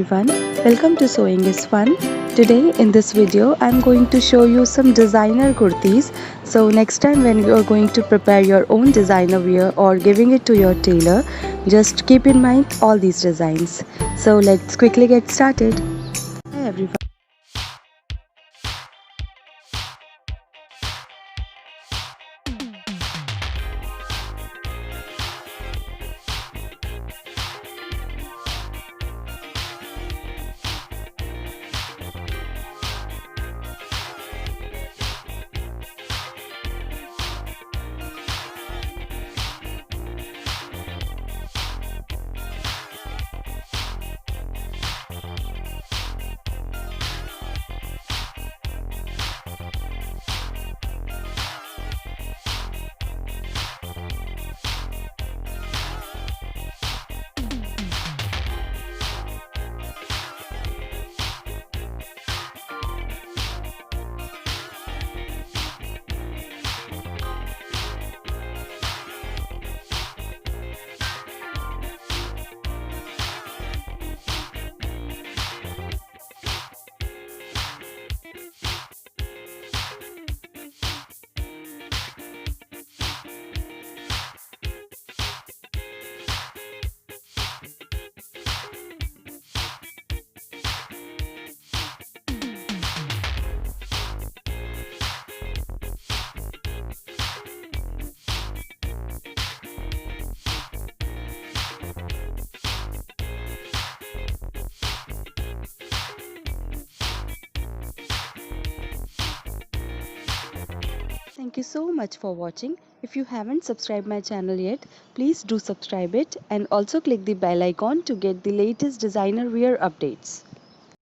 everyone, welcome to Sewing is Fun. Today in this video I am going to show you some designer kurtis. So next time when you are going to prepare your own designer wear or giving it to your tailor, just keep in mind all these designs. So let's quickly get started. Hi everyone. Thank you so much for watching. If you haven't subscribed my channel yet, please do subscribe it and also click the bell icon to get the latest designer wear updates.